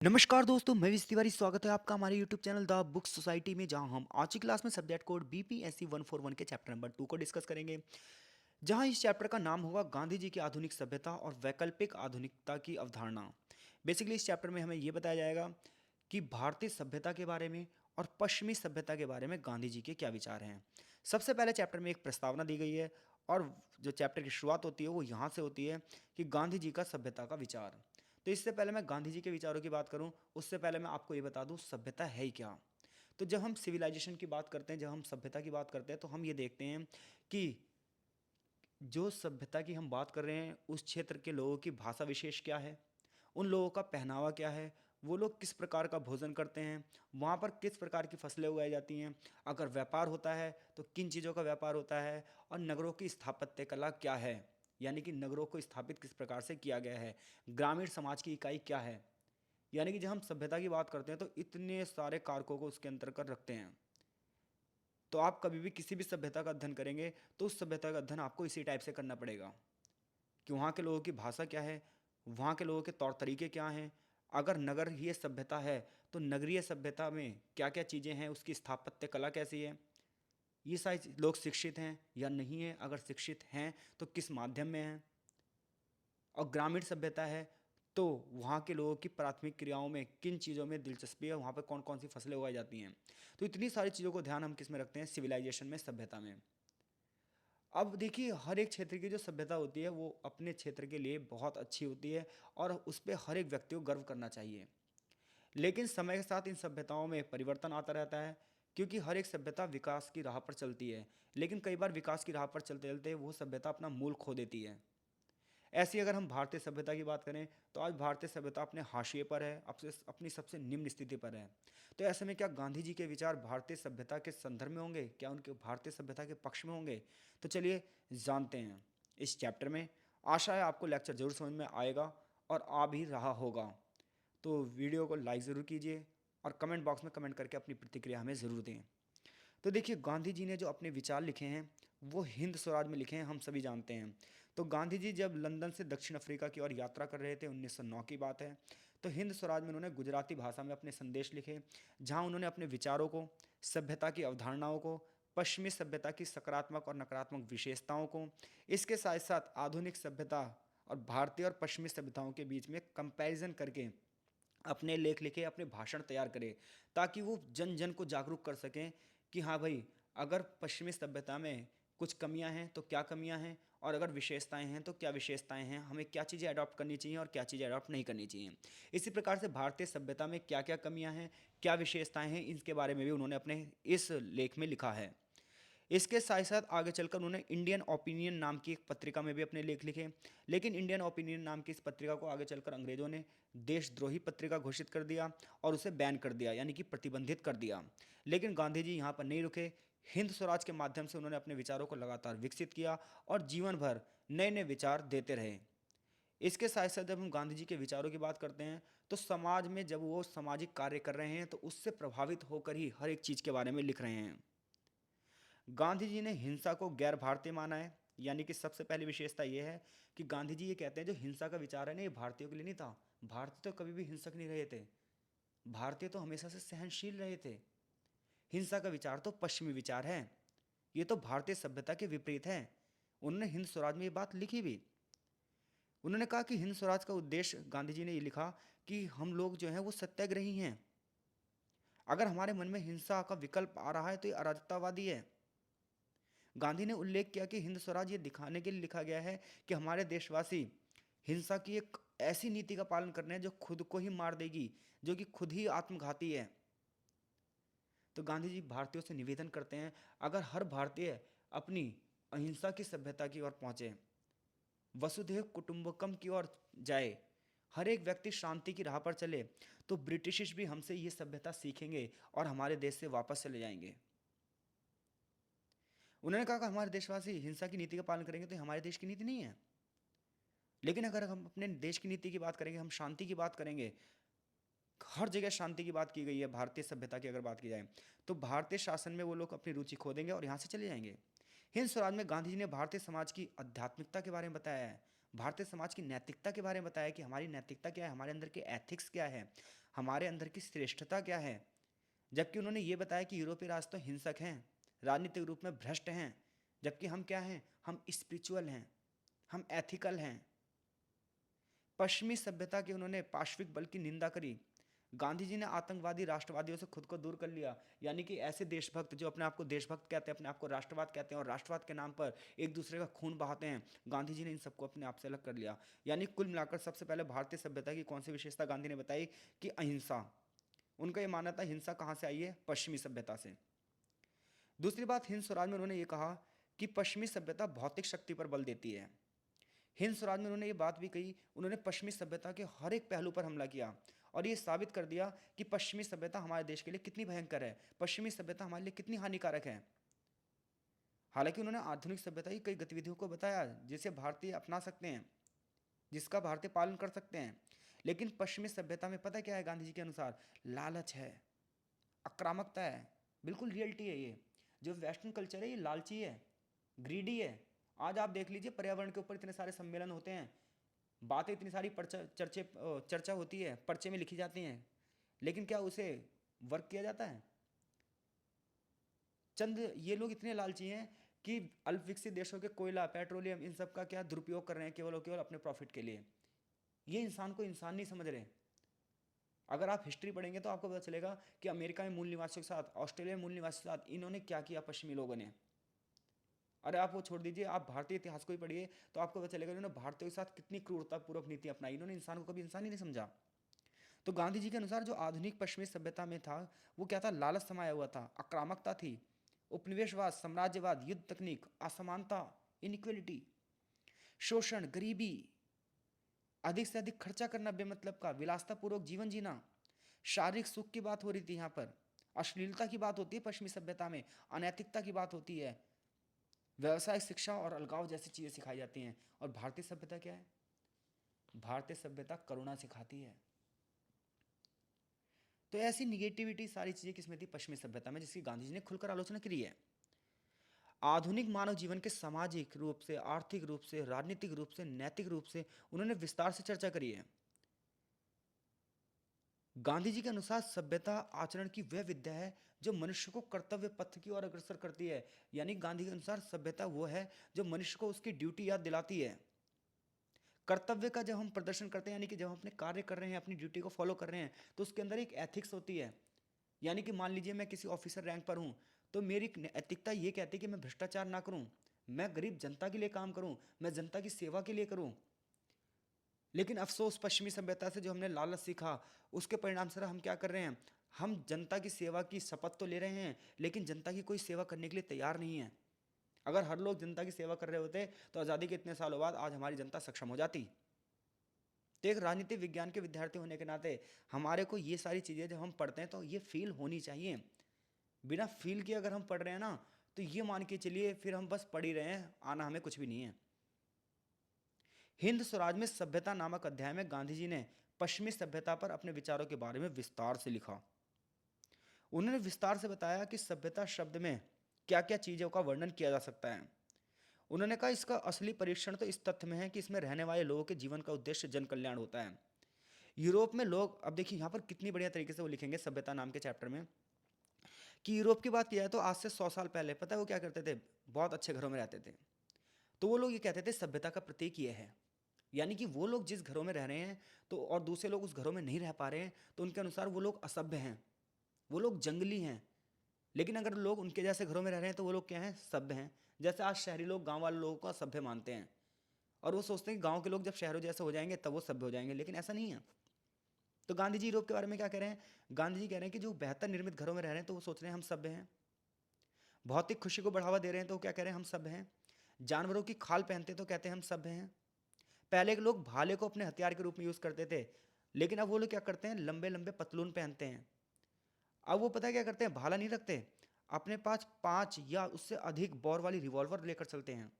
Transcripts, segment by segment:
नमस्कार दोस्तों, मैं विश तिवारी। स्वागत है आपका हमारे YouTube channel the book society में, जहां हम आज की क्लास में सब्जेक्ट कोड बीपीएससी 141 के चैप्टर नंबर 2 को डिस्कस करेंगे। जहां इस चैप्टर का नाम होगा गांधी जी की आधुनिक सभ्यता और वैकल्पिक आधुनिकता की अवधारणा। बेसिकली इस चैप्टर में हमें यह बताया जाएगा कि भारतीय सभ्यता के बारे में और पश्चिमी सभ्यता के बारे में गांधी जी के क्या विचार हैं। सबसे पहले चैप्टर में एक प्रस्तावना दी गई है, और जो चैप्टर की शुरुआत होती है वो यहाँ से होती है कि गांधी जी का सभ्यता का विचार। तो इससे पहले मैं गांधी जी के विचारों की बात करूं, उससे पहले मैं आपको ये बता दूं सभ्यता है ही क्या। तो जब हम सिविलाइजेशन की बात करते हैं, जब हम सभ्यता की बात करते हैं, तो हम ये देखते हैं कि जो सभ्यता की हम बात कर रहे हैं उस क्षेत्र के लोगों की भाषा विशेष क्या है, उन लोगों का पहनावा क्या है, वो लोग किस प्रकार का भोजन करते हैं, वहाँ पर किस प्रकार की फसलें उगाई जाती हैं, अगर व्यापार होता है तो किन चीज़ों का व्यापार होता है, और नगरों की स्थापत्य कला क्या है, यानी कि नगरों को स्थापित किस प्रकार से किया गया है, ग्रामीण समाज की इकाई क्या है। यानी कि जब हम सभ्यता की बात करते हैं तो इतने सारे कारकों को उसके अंतर्गत रखते हैं। तो आप कभी भी किसी भी सभ्यता का अध्ययन करेंगे तो उस सभ्यता का अध्ययन आपको इसी टाइप से करना पड़ेगा कि वहाँ के लोगों की भाषा क्या है, वहाँ के लोगों के तौर तरीके क्या हैं। अगर नगर ही सभ्यता है तो नगरीय सभ्यता में क्या क्या चीज़ें हैं, उसकी स्थापत्य कला कैसी है, ये सारे लोग शिक्षित हैं या नहीं है, अगर शिक्षित हैं तो किस माध्यम में हैं। और ग्रामीण सभ्यता है तो वहाँ के लोगों की प्राथमिक क्रियाओं में किन चीज़ों में दिलचस्पी है, वहाँ पर कौन कौन सी फसलें उगाई जाती हैं। तो इतनी सारी चीज़ों को ध्यान हम किस में रखते हैं, सिविलाइजेशन में, सभ्यता में। अब देखिए, हर एक क्षेत्र की जो सभ्यता होती है वो अपने क्षेत्र के लिए बहुत अच्छी होती है और उस पर हर एक व्यक्ति को गर्व करना चाहिए। लेकिन समय के साथ इन सभ्यताओं में परिवर्तन आता रहता है, क्योंकि हर एक सभ्यता विकास की राह पर चलती है। लेकिन कई बार विकास की राह पर चलते चलते वो सभ्यता अपना मूल खो देती है। ऐसी अगर हम भारतीय सभ्यता की बात करें तो आज भारतीय सभ्यता अपने हाशिए पर है, अपनी सबसे निम्न स्थिति पर है। तो ऐसे में क्या गांधी जी के विचार भारतीय सभ्यता के संदर्भ में होंगे, क्या उनके भारतीय सभ्यता के पक्ष में होंगे? तो चलिए जानते हैं इस चैप्टर में। आशा है आपको लेक्चर जरूर समझ में आएगा और आ भी रहा होगा। तो वीडियो को लाइक ज़रूर कीजिए और कमेंट बॉक्स में कमेंट करके अपनी प्रतिक्रिया हमें ज़रूर दें। तो देखिए, गांधी जी ने जो अपने विचार लिखे हैं वो हिंद स्वराज में लिखे हैं, हम सभी जानते हैं। तो गांधी जी जब लंदन से दक्षिण अफ्रीका की ओर यात्रा कर रहे थे, 1909 की बात है, तो हिंद स्वराज में उन्होंने गुजराती भाषा में अपने संदेश लिखे, जहां उन्होंने अपने विचारों को, सभ्यता की अवधारणाओं को, पश्चिमी सभ्यता की सकारात्मक और नकारात्मक विशेषताओं को, इसके साथ साथ आधुनिक सभ्यता और भारतीय और पश्चिमी सभ्यताओं के बीच में कंपैरिजन करके अपने लेख लिखे, अपने भाषण तैयार करें, ताकि वो जन जन को जागरूक कर सकें कि हाँ भाई, अगर पश्चिमी सभ्यता में कुछ कमियां हैं तो क्या कमियां हैं, और अगर विशेषताएं हैं तो क्या विशेषताएं हैं, हमें क्या चीज़ें अडॉप्ट करनी चाहिए और क्या चीज़ें अडॉप्ट नहीं करनी चाहिए। इसी प्रकार से भारतीय सभ्यता में क्या क्या कमियां हैं, क्या विशेषताएं हैं, इनके बारे में भी उन्होंने अपने इस लेख में लिखा है। इसके साथ साथ आगे चलकर उन्होंने इंडियन ओपिनियन नाम की एक पत्रिका में भी अपने लेख लिखे। लेकिन इंडियन ओपिनियन नाम की इस पत्रिका को आगे चलकर अंग्रेजों ने देशद्रोही पत्रिका घोषित कर दिया और उसे बैन कर दिया, यानी कि प्रतिबंधित कर दिया। लेकिन गांधी जी यहाँ पर नहीं रुके। हिंद स्वराज के माध्यम से उन्होंने अपने विचारों को लगातार विकसित किया और जीवन भर नए नए विचार देते रहे। इसके साथ साथ जब हम गांधी जी के विचारों की बात करते हैं तो समाज में जब वो सामाजिक कार्य कर रहे हैं तो उससे प्रभावित होकर ही हर एक चीज़ के बारे में लिख रहे हैं। गांधी जी ने हिंसा को गैर भारतीय माना है, यानी कि सबसे पहली विशेषता यह है कि गांधी जी ये कहते हैं जो हिंसा का विचार है ना, ये भारतीयों के लिए नहीं था। भारतीय तो कभी भी हिंसक नहीं रहे थे, भारतीय तो हमेशा से सहनशील रहे थे। हिंसा का विचार तो पश्चिमी विचार है, ये तो भारतीय सभ्यता के विपरीत है। उन्होंने हिंद स्वराज में ये बात लिखी भी। उन्होंने कहा कि हिंद स्वराज का उद्देश्य, गांधी जी ने ये लिखा कि हम लोग जो हैं वो सत्याग्रही हैं। अगर हमारे मन में हिंसा का विकल्प आ रहा है तो ये अराजकतावादी है। गांधी ने उल्लेख किया कि हिंद स्वराज ये दिखाने के लिए लिखा गया है कि हमारे देशवासी हिंसा की एक ऐसी नीति का पालन कर रहे हैं जो खुद को ही मार देगी, जो कि खुद ही आत्मघाती है। तो गांधी जी भारतीयों से निवेदन करते हैं, अगर हर भारतीय अपनी अहिंसा की सभ्यता की ओर पहुंचे, वसुधैव कुटुंबकम की ओर जाए, हर एक व्यक्ति शांति की राह पर चले, तो ब्रिटिश भी हमसे ये सभ्यता सीखेंगे और हमारे देश से वापस चले जाएंगे। उन्होंने कहा कि हमारे देशवासी हिंसा की नीति का पालन करेंगे तो ये हमारे देश की नीति नहीं है। लेकिन अगर हम अपने देश की नीति की बात करेंगे, हम शांति की बात करेंगे, हर जगह शांति की बात की गई है। भारतीय सभ्यता की अगर बात की जाए तो भारतीय शासन में वो लोग अपनी रुचि खो देंगे और यहाँ से चले जाएंगे। हिंद स्वराज में गांधी जी ने भारतीय समाज की आध्यात्मिकता के बारे में बताया है, भारतीय समाज की नैतिकता के बारे में बताया कि हमारी नैतिकता क्या है, हमारे अंदर के एथिक्स क्या है, हमारे अंदर की श्रेष्ठता क्या है। जबकि उन्होंने ये बताया कि यूरोपीय राष्ट्र तो हिंसक हैं, राजनीतिक रूप में भ्रष्ट हैं, जबकि हम क्या हैं, हम स्पिरिचुअल हैं, हम एथिकल हैं। पश्चिमी सभ्यता के उन्होंने पाश्विक बल की निंदा करी। गांधी जी ने आतंकवादी राष्ट्रवादियों से खुद को दूर कर लिया, यानी कि ऐसे देशभक्त जो अपने आप को देशभक्त कहते हैं, अपने आप को राष्ट्रवाद कहते हैं और राष्ट्रवाद के नाम पर एक दूसरे का खून बहाते हैं, गांधी जी ने इन सबको अपने आप से अलग कर लिया। यानी कुल मिलाकर सबसे पहले भारतीय सभ्यता की कौन सी विशेषता गांधी ने बताई कि अहिंसा। उनका ये मानना था हिंसा कहाँ से आई है, पश्चिमी सभ्यता से। दूसरी बात, हिंद स्वराज में उन्होंने ये कहा कि पश्चिमी सभ्यता भौतिक शक्ति पर बल देती है। हिंद स्वराज में उन्होंने ये बात भी कही, उन्होंने पश्चिमी सभ्यता के हर एक पहलू पर हमला किया और ये साबित कर दिया कि पश्चिमी सभ्यता हमारे देश के लिए कितनी भयंकर है, पश्चिमी सभ्यता हमारे लिए कितनी हानिकारक है। हालांकि उन्होंने आधुनिक सभ्यता की कई गतिविधियों को बताया जिसे भारतीय अपना सकते हैं, जिसका भारतीय पालन कर सकते हैं, लेकिन पश्चिमी सभ्यता में पता क्या है गांधी जी के अनुसार, लालच है, आक्रामकता है, बिल्कुल रियलिटी है ये। जो वेस्टर्न कल्चर है ये लालची है, ग्रीडी है। आज आप देख लीजिए पर्यावरण के ऊपर इतने सारे सम्मेलन होते हैं, बातें इतनी सारी चर्चा होती है, पर्चे में लिखी जाती हैं, लेकिन क्या उसे वर्क किया जाता है। चंद ये लोग इतने लालची हैं कि अल्प विकसित देशों के कोयला, पेट्रोलियम, इन सब का क्या दुरुपयोग कर रहे हैं केवल और केवल अपने प्रॉफिट के लिए। ये इंसान को इंसान नहीं समझ रहे। अगर आप हिस्ट्री पढ़ेंगे तो आपको पता चलेगा कि अमेरिका में मूल निवासियों के साथ, ऑस्ट्रेलिया में मूल निवासियों के साथ इन्होंने क्या किया पश्चिमी लोगों ने। अरे आप वो छोड़ दीजिए, आप भारतीय इतिहास को ही पढ़िए तो आपको पता चलेगा इन्होंने भारतीयों के साथ कितनी क्रूरतापूर्वक नीति अपनाई। इन्होंने इंसान को कभी इंसान ही नहीं समझा। तो गांधी जी के अनुसार जो आधुनिक पश्चिमी सभ्यता में था वो क्या था, लालच समाया हुआ था, आक्रामकता थी, उपनिवेशवाद, साम्राज्यवाद, युद्ध तकनीक, असमानता, इनइक्वलिटी, शोषण, गरीबी, अधिक से अधिक खर्चा करना बेमतलब का, विलासतापूर्वक जीवन जीना, शारीरिक सुख की बात हो रही थी यहाँ पर, अश्लीलता की बात होती है पश्चिमी सभ्यता में, अनैतिकता की बात होती है, व्यवसाय, शिक्षा और अलगाव जैसी चीजें सिखाई जाती हैं। और भारतीय सभ्यता क्या है, भारतीय सभ्यता करुणा सिखाती है। तो ऐसी निगेटिविटी सारी चीजें किसमें थी, पश्चिमी सभ्यता में, जिसकी गांधी जी ने खुलकर आलोचना करी है। आधुनिक मानव जीवन के सामाजिक रूप से, आर्थिक रूप से, राजनीतिक रूप से, नैतिक रूप से उन्होंने विस्तार से चर्चा करी है। गांधी जी के अनुसार सभ्यता आचरण की वह विद्या है जो मनुष्य को कर्तव्य पथ की ओर अग्रसर करती है। यानी गांधी के अनुसार सभ्यता वो है जो मनुष्य को उसकी ड्यूटी याद दिलाती है। कर्तव्य का जब हम प्रदर्शन करते हैं, यानी कि जब हम अपने कार्य कर रहे हैं, अपनी ड्यूटी को फॉलो कर रहे हैं, तो उसके अंदर एक एथिक्स होती है। यानी कि मान लीजिए मैं किसी ऑफिसर रैंक पर हूं, तो मेरी नैतिकता ये कहती है कि मैं भ्रष्टाचार ना करूं, मैं गरीब जनता के लिए काम करूं, मैं जनता की सेवा के लिए करूं। लेकिन अफसोस पश्चिमी सभ्यता से जो हमने लालच सीखा, उसके परिणाम स्वरूप हम क्या कर रहे हैं, हम जनता की सेवा की शपथ तो ले रहे हैं लेकिन जनता की कोई सेवा करने के लिए तैयार नहीं है। अगर हर लोग जनता की सेवा कर रहे होते तो आज़ादी के इतने सालों बाद आज हमारी जनता सक्षम हो जाती। तो एक राजनीतिक विज्ञान के विद्यार्थी होने के नाते हमारे को ये सारी चीज़ें जब हम पढ़ते हैं तो ये फील होनी चाहिए। बिना फील के अगर हम पढ़ रहे हैं ना, तो ये मान के चलिए फिर हम बस पढ़ ही रहे हैं, आना हमें कुछ भी नहीं है। हिंद स्वराज में सभ्यता नामक अध्याय में गांधी जी ने पश्चिमी सभ्यता पर अपने विचारों के बारे में विस्तार से लिखा। उन्होंने विस्तार से बताया कि सभ्यता शब्द में क्या क्या चीज़ों का वर्णन किया जा सकता है। उन्होंने कहा इसका असली परीक्षण तो इस तथ्य में है कि इसमें रहने वाले लोगों के जीवन का उद्देश्य जन कल्याण होता है। यूरोप में लोग, अब देखिए यहाँ पर कितनी बढ़िया तरीके से वो लिखेंगे सभ्यता नाम के चैप्टर में, कि यूरोप की बात किया जाए तो आज से 100 साल पहले पता है वो क्या करते थे, बहुत अच्छे घरों में रहते थे। तो वो लोग ये कहते थे सभ्यता का प्रतीक ये है। यानी कि वो लोग जिस घरों में रह रहे हैं तो और दूसरे लोग उस घरों में नहीं रह पा रहे हैं, तो उनके अनुसार वो लोग असभ्य हैं, वो लोग जंगली हैं। लेकिन अगर लोग उनके जैसे घरों में रह रहे हैं तो वो लोग क्या हैं, सभ्य हैं। जैसे आज शहरी लोग गांव वाले लोगों को असभ्य मानते हैं और वो सोचते हैं कि गांव के लोग जब शहरों जैसे हो जाएंगे तब वो सभ्य हो जाएंगे, लेकिन ऐसा नहीं है। तो गांधी जी यूरोप के बारे में क्या कह रहे हैं, गांधी जी कह रहे हैं कि जो बेहतर निर्मित घरों में रह रहे हैं तो वो सोच रहे हैं हम सभ्य हैं। भौतिक खुशी को बढ़ावा दे रहे हैं तो क्या कह रहे हैं, हम सभ्य हैं। जानवरों की खाल पहनते तो कहते हैं हम सभ्य हैं। पहले के लोग भाले को अपने हथियार के रूप में यूज करते थे, लेकिन अब वो लोग क्या करते हैं, लंबे लंबे पतलून पहनते हैं। अब वो पता है क्या करते हैं, भाला नहीं रखते, अपने पास 5 या उससे अधिक बॉर वाली रिवॉल्वर लेकर चलते हैं।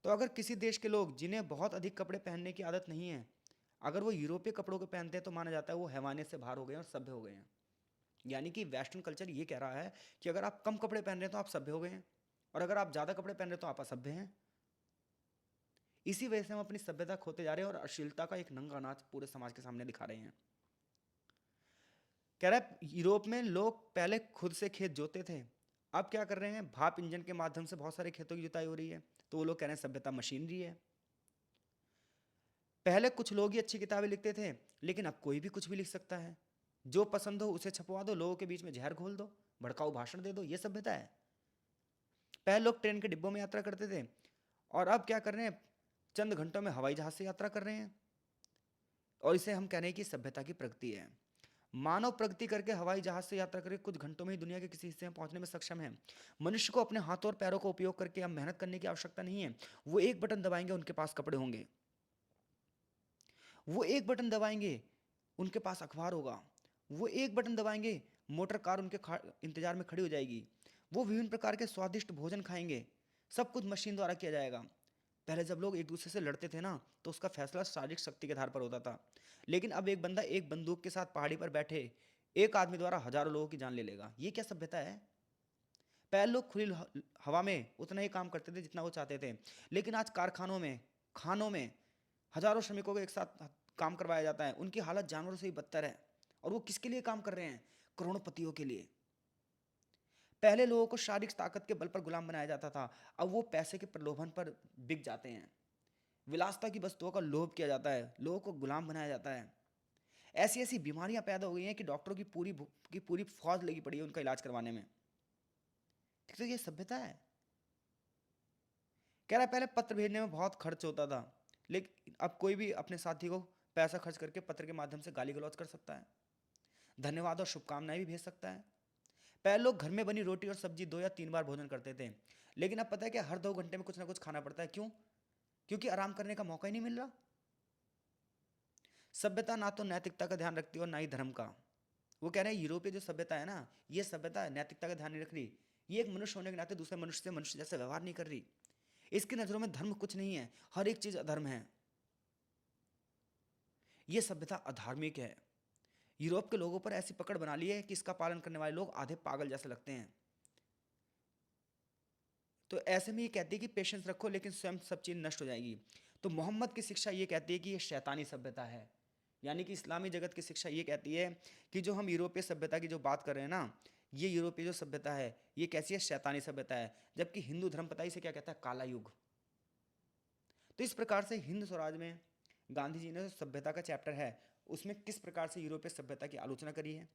तो अगर किसी देश के लोग जिन्हें बहुत अधिक कपड़े पहनने की आदत नहीं है, अगर वो यूरोपीय कपड़ों को पहनते हैं तो माना जाता है वो हैवानियत से बाहर हो गए हैं और सभ्य हो गए हैं। यानी कि वेस्टर्न कल्चर ये कह रहा है कि अगर आप कम कपड़े पहन रहे हैं तो आप सभ्य हो गए हैं, और अगर आप ज़्यादा कपड़े पहन रहे हैं तो आप असभ्य हैं। इसी वजह से हम अपनी सभ्यता खोते जा रहे हैं और अश्लीलता का एक नंगा नाच पूरे समाज के सामने दिखा रहे हैं। कह रहा है यूरोप में लोग पहले खुद से खेत जोते थे, अब क्या कर रहे हैं, भाप इंजन के माध्यम से बहुत सारे खेतों की जुताई हो रही है। तो वो लोग कह रहे हैं सभ्यता मशीनरी है। पहले कुछ लोग ही अच्छी किताबें लिखते थे, लेकिन अब कोई भी कुछ भी लिख सकता है। जो पसंद हो उसे छपवा दो, लोगों के बीच में जहर घोल दो, भड़काऊ भाषण दे दो, ये सभ्यता है। पहले लोग ट्रेन के डिब्बों में यात्रा करते थे, और अब क्या कर रहे हैं, चंद घंटों में हवाई जहाज से यात्रा कर रहे हैं। और इसे हम कह रहे हैं कि सभ्यता की प्रगति है। मानव प्रगति करके हवाई जहाज से यात्रा करके कुछ घंटों में ही दुनिया के किसी हिस्से में पहुंचने में सक्षम है। मनुष्य को अपने हाथों और पैरों का उपयोग करके अब मेहनत करने की आवश्यकता नहीं है। वो एक बटन दबाएंगे, उनके पास कपड़े होंगे। वो एक बटन दबाएंगे, उनके पास अखबार होगा। वो एक बटन दबाएंगे, मोटर कार उनके इंतजार में खड़ी हो जाएगी। वो विभिन्न प्रकार के स्वादिष्ट भोजन खाएंगे। सब कुछ मशीन द्वारा किया जाएगा। पहले जब लोग एक दूसरे से लड़ते थे ना, तो उसका फैसला शारीरिक शक्ति के आधार पर होता था। लेकिन अब एक बंदा एक बंदूक के साथ पहाड़ी पर बैठे एक आदमी द्वारा हजारों लोगों की जान ले लेगा। ये क्या सभ्यता है। पहले लोग खुली हवा में उतना ही काम करते थे जितना वो चाहते थे, लेकिन आज कारखानों में, खानों में हजारों श्रमिकों को एक साथ काम करवाया जाता है। उनकी हालत जानवरों से ही बदतर है। और वो किसके लिए काम कर रहे हैं, करोड़पतियों के लिए। पहले लोगों को शारीरिक ताकत के बल पर गुलाम बनाया जाता था, अब वो पैसे के प्रलोभन पर बिक जाते हैं। विलासता की वस्तुओं का लोभ किया जाता है, लोगों को गुलाम बनाया जाता है। ऐसी ऐसी बीमारियां पैदा हो गई हैं कि डॉक्टरों की पूरी फौज लगी पड़ी है उनका इलाज करवाने में। तो ये सभ्यता है। कह रहा है पहले पत्र भेजने में बहुत खर्च होता था, लेकिन अब कोई भी अपने साथी को पैसा खर्च करके पत्र के माध्यम से गाली गलौज कर सकता है, धन्यवाद और शुभकामनाएं भी भेज सकता है। पहले लोग घर में बनी रोटी और सब्जी 2 या 3 बार भोजन करते थे, लेकिन अब पता है कि हर 2 घंटे में कुछ ना कुछ खाना पड़ता है। क्यों? क्योंकि आराम करने का मौका ही नहीं मिल रहा। सभ्यता ना तो नैतिकता का ध्यान रखती और ना ही धर्म का। वो कह रहे हैं यूरोपीय जो सभ्यता है ना, ये सभ्यता नैतिकता का ध्यान नहीं रख रही। ये एक मनुष्य होने के नाते दूसरे मनुष्य से मनुष्य जैसे व्यवहार नहीं कर रही। इसकी नजरों में धर्म कुछ नहीं है, हर एक चीज अधर्म है। ये सभ्यता अधार्मिक है। यूरोप के लोगों पर ऐसी पकड़ बना ली है कि इसका पालन करने वाले लोग आधे पागल जैसे लगते हैं। तो ऐसे में ये कहती है कि पेशेंस रखो, लेकिन स्वयं सब चीज नष्ट हो जाएगी। तो मोहम्मद की शिक्षा ये कहती है कि ये शैतानी सभ्यता है। यानी कि इस्लामी जगत की शिक्षा ये कहती है कि जो हम यूरोपीय सभ्यता की जो बात कर रहे हैं ना, ये यूरोपीय जो सभ्यता है ये कैसी है, शैतानी सभ्यता है। जबकि हिंदू धर्म पता ही इसे क्या कहता है, काला युग। तो इस प्रकार से हिंद स्वराज में गांधी जी ने जो सभ्यता का चैप्टर है उसमें किस प्रकार से यूरोपीय सभ्यता की आलोचना करी है,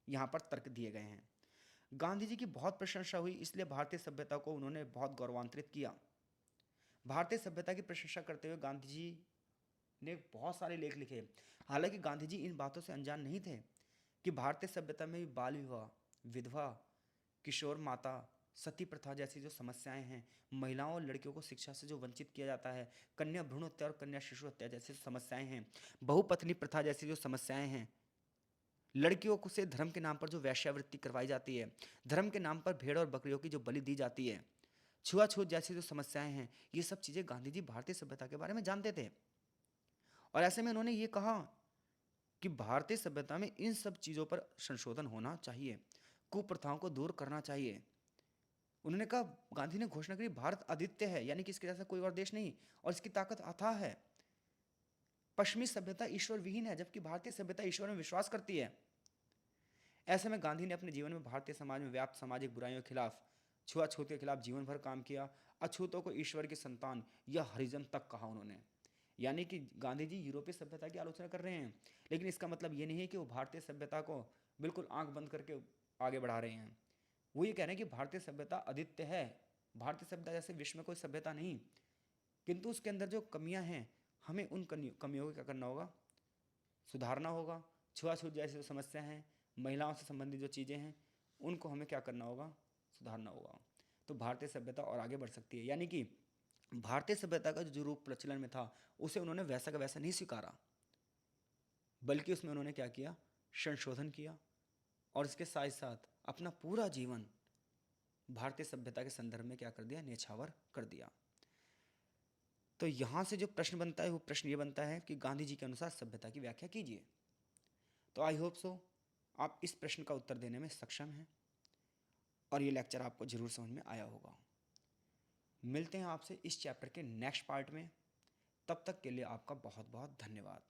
यहाँ पर तर्क दिए गए हैं। गांधी जी की बहुत प्रशंसा हुई, इसलिए भारतीय सभ्यता को उन्होंने बहुत गौरवान्वित किया। भारतीय सभ्यता की प्रशंसा करते हुए गांधी जी ने बहुत सारे लेख लिखे। हालांकि गांधी जी इन बातों से अनजान नहीं थे कि भारतीय सभ्यता में भी बाल विवाह, विधवा, किशोर माता, सती प्रथा जैसी जो समस्याएं हैं, महिलाओं और लड़कियों को शिक्षा से जो वंचित किया जाता है, कन्या भ्रूण हत्या और कन्या शिशु हत्या जैसी समस्याएं हैं, बहुपत्नी प्रथा जैसी जो समस्याएं हैं, लड़कियों को से धर्म के नाम पर जो वैश्यावृत्ति करवाई जाती है, धर्म के नाम पर भेड़ और बकरियों की जो बलि दी जाती है, छुआछूत जैसी जो समस्याएं हैं, ये सब चीज़ें गांधी जी भारतीय सभ्यता के बारे में जानते थे। और ऐसे में उन्होंने ये कहा कि भारतीय सभ्यता में इन सब चीज़ों पर संशोधन होना चाहिए, कुप्रथाओं को दूर करना चाहिए। उन्होंने कहा, गांधी ने घोषणा करी भारत अद्वितीय है, यानी कि इसके जैसा कोई और देश नहीं, और इसकी ताकत अथाह है। पश्चिमी सभ्यता ईश्वर विहीन है, जबकि भारतीय सभ्यता ईश्वर में विश्वास करती है। ऐसे में गांधी ने अपने जीवन में भारतीय समाज में व्याप्त सामाजिक बुराइयों के खिलाफ, छुआछूत के खिलाफ जीवन भर काम किया। अछूतों को ईश्वर की संतान या हरिजन तक कहा उन्होंने। यानी कि गांधी जी यूरोपीय सभ्यता की आलोचना कर रहे हैं, लेकिन इसका मतलब ये नहीं है कि वो भारतीय सभ्यता को बिल्कुल आंख बंद करके आगे बढ़ा रहे हैं। वो ये कह रहे हैं कि भारतीय सभ्यता अद्वितीय है, भारतीय सभ्यता जैसे विश्व में कोई सभ्यता नहीं, किंतु उसके अंदर जो कमियां हैं, हमें उन कमियों को क्या करना होगा, सुधारना होगा। छुआछूत जैसी जो समस्या हैं, महिलाओं से संबंधित जो चीज़ें हैं, उनको हमें क्या करना होगा, सुधारना होगा। तो भारतीय सभ्यता और आगे बढ़ सकती है। यानी कि भारतीय सभ्यता का जो रूप प्रचलन में था उसे उन्होंने वैसा का वैसा नहीं स्वीकारा, बल्कि उसमें उन्होंने क्या किया, संशोधन किया। और इसके साथ साथ अपना पूरा जीवन भारतीय सभ्यता के संदर्भ में क्या कर दिया, न्यौछावर कर दिया। तो यहाँ से जो प्रश्न बनता है वो प्रश्न ये बनता है कि गांधी जी के अनुसार सभ्यता की व्याख्या कीजिए। तो आई होप सो आप इस प्रश्न का उत्तर देने में सक्षम हैं और ये लेक्चर आपको जरूर समझ में आया होगा। मिलते हैं आपसे इस चैप्टर के नेक्स्ट पार्ट में। तब तक के लिए आपका बहुत बहुत धन्यवाद।